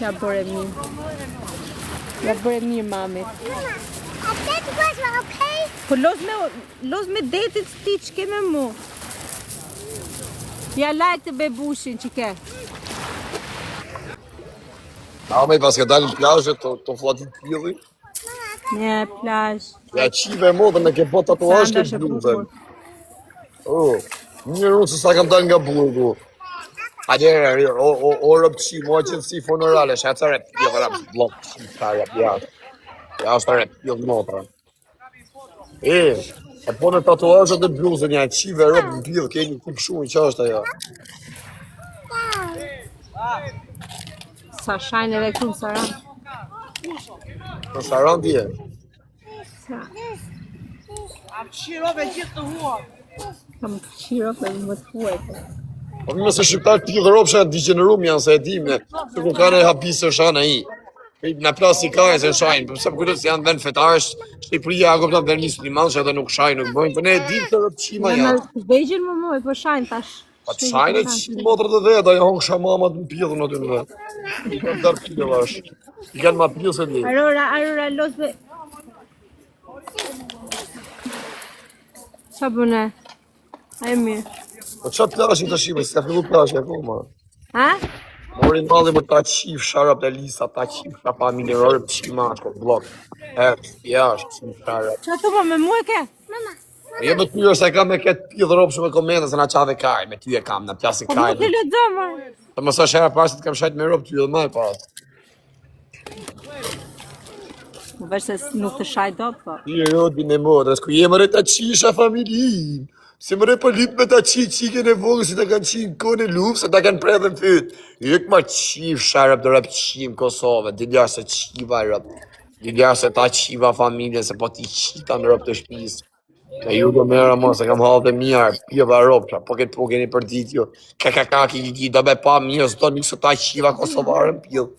Ja bëre mirë. Ja bëre mirë mami. Po los me detit ti që ke me mu. Ja lajk të bebushin që ke. Me pas ka dalë në plazhe të flatit pjilli. Një plazh. Ja qive e modën e ke po tatuazh ke bluzën. Mirë unë se sa kam dalë nga burgu. Adere, o rëpqi, mua qënë si fonorale, shë e të rep pjillë, rap blok, qi, ka rep jashtë. Ja është rep pjillë motra. E po në tatuazhet e bluzën, ja qive rëp në pjillë, keni ku pëshunë, që është ajo? Sa shajnë edhe këtu në Saran. Në Saran tje? Am qirove gjithë të huar. Kam qirove më të huaj. Po më se shqiptar pjillë ropësha janë digenerum janë se e dimne, se ku ka në hapisë shanë i. Në plasë i ka e se shajnë, përse për kërës janë vend fetarës, Shqipëria a këpëta vend musliman që edhe nuk shajnë, nuk bëjnë, për ne e dim të rëpqima janë. Në vegjën më moj, po shajnë tash. Pa të shajnë e qi motër dhe dhe, da i hongë shamamat në pjillën në të në dhe. I kanë darë pjillë vash. I kanë ma pjillë se dhe. Arora, los be... Qa bëne? A e mirë. Po qa plashin të shime, si ka fillu plashin e koma? Ha? Morin mali më ta qif sharap të lisa, ta qif shapa minirore për qima, shko blok. Jash, qim sharap. Qa të po me mu e ke? Mama. Jo me tyre se kam me ketë pjillë ropë shumë e komendë se na qave kaj, me ty e kam, në plasin Po kaj. nuk e le do, mërë. Të mësa shera parë se të kam shajt me ropë ty edhe maj parat. Më vesh se nuk të shaj do, po. Jo, din e modë, s'ku jemë re ta qisha familin. Se më re për lip me ta qikën e vogë si ta kanë qinë kone lupë, se ta kanë predhe në fytë. Jek ma qif sharap dhe rap qim Kosovë, dilja se qiva rap. Dilja se ta qiva familje, se po ti qita në rap të shpisë. E ju do mera mo, se kam halë dhe mjarë, pjeva ropësha, po këtë po keni për ditë jo. Kiki, do be pa mirë, zdo një se ta qiva Kosovarën pjellë.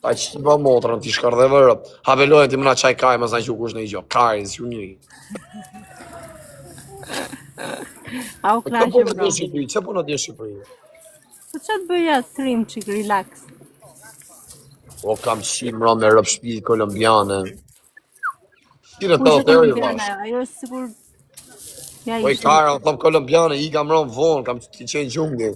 Ta qiva motrën, ti shkardheve rëp. Havelojnë ti mëna qaj kaj, më zna që kush në i gjo. Karin, si unë njëri. A u krashë bro. Që po në të Shqipëri? Po që të bëja trim qik, relax. O kam qimë ra me rëp shpijit kolombiane. Shqire të Kushe të eri kolombiane, vash. ajo është sigur... Ja Po i ishte. kara, o tham kolombiane, i kam ra në vonë, kam të qenë gjungë.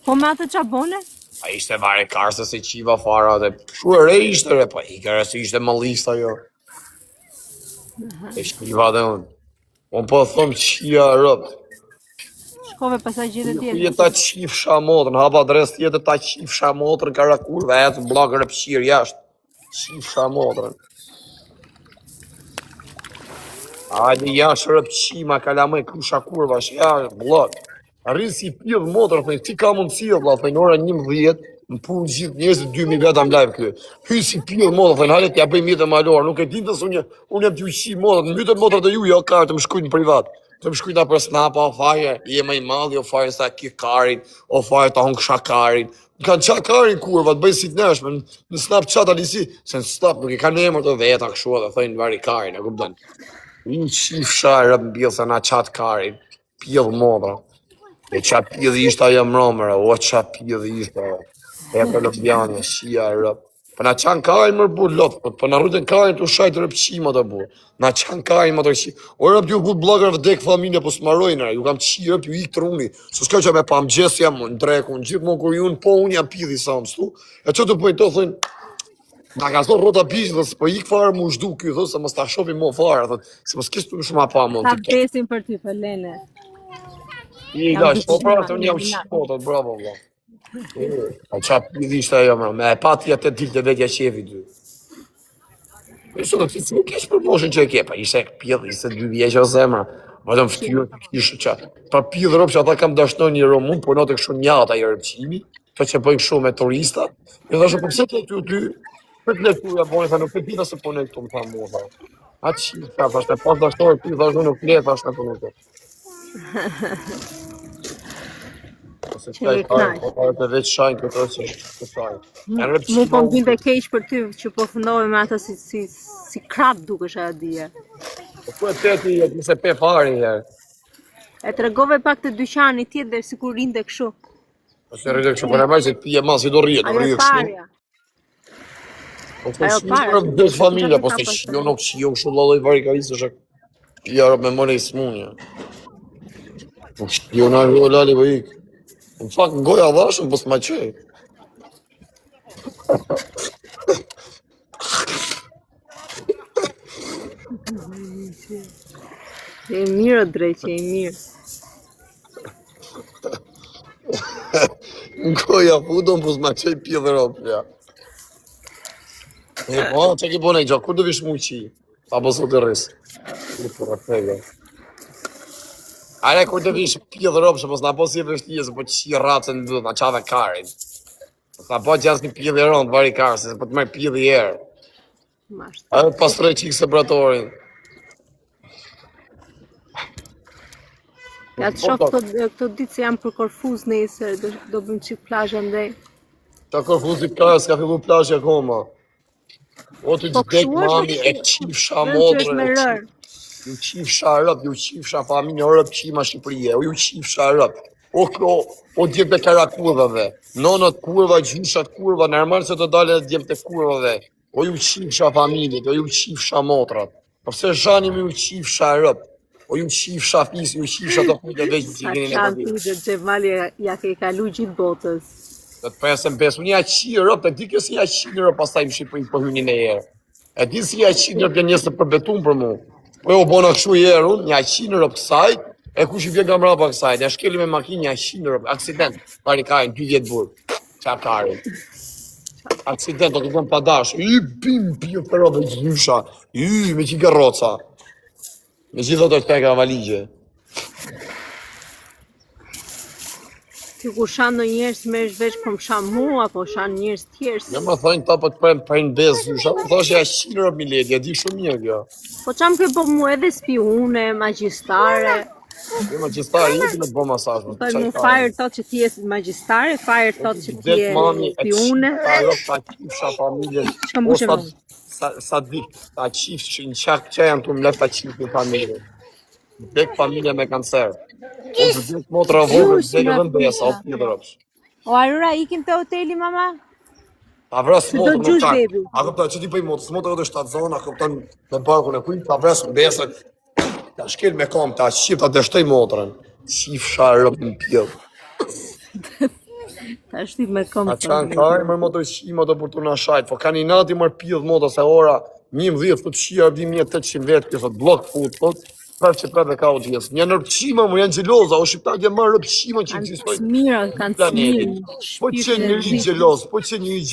Po me atë qa bone? A ishte vare karse se qiva fara dhe shu e re ishte re, pa i kare se ishte më lista jo. E shqiva dhe unë. Unë po thëmë qia rëp. Shkove pasaj gjithë Ku tjetë. je ta qif shamotën, hapa adres tjetë ta qif shamotën Karakur dhe etë blok rëp qirë jashtë. Qif shamotën. Ajde jashtë rëp qima kalamej kusha kurvash, jashtë blok. Arrin si pjellë motër, thënë, ti ka mundësi, vla, thënë, ora 11, në punë gjithë njëzë 2000 veta më live kjo. Hynë si pjellë motër, thënë, halet ja bëjmë jetë e malorë, nuk e din të unë jam t'ju qi motër, në mytën motër dhe ju, jo karë të më shkujnë në privat. Të më shkujnë për snapa, o fare, je më i malli, o fare sa ki karin, o fare ta hongë shakarin. Në kanë qa karin kurva, të bëjnë si të neshme, në Snapchat alisi, se në stop, nuk i kanë emër të veta këshu dhe thënë vari karin, e kupton. Një qif sharë më bjellë se na qatë karin, pjellë motër. E qa pjellë ishte ajo mromëra, o qa pjellë ishte, e kolombiane, shia rëp. Po na qanë karin mërë bu lotë, po na rruten karin të shajtë rëp qima të bu. Na qanë karin më të qi. O rëp ju bu blogër vdek familje po s'marojnë, ju kam qi rëp ju ikë truni. Se s'ka që me pa më gjesë jam në dreku, në gjithë më kur ju në po unë jam pjellë i sa më stu. E që të pojnë të thënë, na ka thonë rota bishë dhe s'po ikë farë mu shdu kjo, thë, se mës ta shopi mo farë, thë, se mës kisë të shumë pa më në Ta TikTok. besim për ty, Felene. I gash, po pra, të unë jam shqipotët, bravo, vla. A qa pjellë ishte ajo, mra, me e pati atë ditë të vetja qefi ty. E sot, ti si më kesh për moshën që e ke, pa ishe pjellë, ishe 2 vjeqë o zemra. Vëtëm ftyrë të kishë qa. Pa pjellë rëpë që ata kam dashnon një romun, po në të këshu njata i rëpqimi, të që bëjnë këshu me turista. E dhe shë, po pëse të ty, për të lektuja bojnë, tha nuk e pita se po në këtu më tha mu, tha. A qi, tha, thashme, pas dashtorë ty, thashme nuk le, thashme po nuk e. Se qaj kajnë, po pare të veç shajnë këtë që të shajnë. Mu po më binte keq për ty që po fundove me ata si krap dukesh ajo dije. Po ku e teti, e nëse pe fari herë. E tregove pak të dyqani tjetër dhe sikur rinte kështu. Se rrëdhe kështë për e marrë që të pije ma si do rrje, do Ajo rrje e kështu. parja. Po të Ajo shqipë para, për dhe familja, po ka se pasur. shqio nuk shqio kështu laloj varikarisë është pija me mëne i smunja. Po shqio në arjo lali po ikë. Në fakt në goja dhashën, po s'ma qej. E mirë o drejt, e mirë. Në goja fudon, po s'ma qej pje dhe ropë, ja. E po, që ki bone i gjo, kur do vish mu qi? Pa po sot e rrisë. Are, kur do vish pje dhe ropë, që mos na po si e vështije, se po qi racën në dhëtë, na qave karin. Sa po që jasë një pje dhe rëndë, vari karë, se po të merë pje dhe jerë. Mashtë. Ajo pastroj qikë separatorin. Ja të shoh këto ditë se jam për Korfuz nesër, do bëjmë çik plazh andaj. Ta Korfuzi plazh, s'ka fillu plazhi akoma. O të Po gjek kështu mami, është, e qifsha vetëm që është me modrën, rër. ju qifsha rëp, ju qifsha familje rëp qima Shqipërie, o ju qifsha rëp. O djemë të karakurvave, nonët kurva, gjyshat kurva, normal se të dalë djemë të kurvave. O ju qifsha familjet, o ju qifsha motrat. Po pse zhani me ju qifsha rëp, o ju qifsha fis, ju qifsha të kujtë veç në Sa cikinin e kanë këti. thujë Xhevali ja ke kalu gjithë botës. Do të presëm besu, një aqi rëp, e di kjo si aqi rëp pastaj në Shqipëri për hynin e herë. E di si aqi rëp janë njësë për betun për mu. Po jo bona kështu i herë unë, një aqi rëp kësaj, e kush i vjen nga mrapa kësaj, ne shkeli me makinë një aqi rëp, aksident, pari kajnë, 2 vjetë burë, qa karin. Aksident, do të këmë padash, bim, pjo të rëve gjysha, me qika roca, me gjithë të peka valigje. Ti kur shan në njerës merresh veç po më shan mua, apo shan njerës tjerë. Ja më thajnë ta po të prejnë bezë gjysha, po thashe aqi rëp mileti, e di shumë mirë kjo. Po çam ke po mu edhe spiune, magjistare. Jo magjistari, jeti me të bo masazh. Po mu fire thot që ti je magjistare, fire thot që ti je spiune. Ajo ta qifsha familje. Çka mbushë më? Sa dik, ta qifsh që në qak që janë të mlet ta qifsh në familje. Dek familje me kancer. O të dek motra vogël, dek edhe në besa, o pjë dërëpsh. O Arura, ikim te hoteli mama? Ta vras motra do nuk gjush, ta. baby. A këpta që ti pëj motra, motra edhe 7 zona, këptan me barkun e kuj, ta vras në besa. Ta shkel me kam, ta qif, ta dështoj motrën. Qifsha rëp në pjëllë. Ta shtyp me kom. A qanë kaj, mërë moto shqima do për të në shajt, po ka një nati mërë pjëdh moto se ora 11 fut shqia, 2800 vetë, kësot blok fut, po, praf që praf e ka o gjithë. Një nërpqima më janë gjeloza, o shqiptarët janë marë rëpqima që Kanë eksistoj. të mirë, kanë të mirë. Po që njëri gjeloz, po që njëri gjeloz.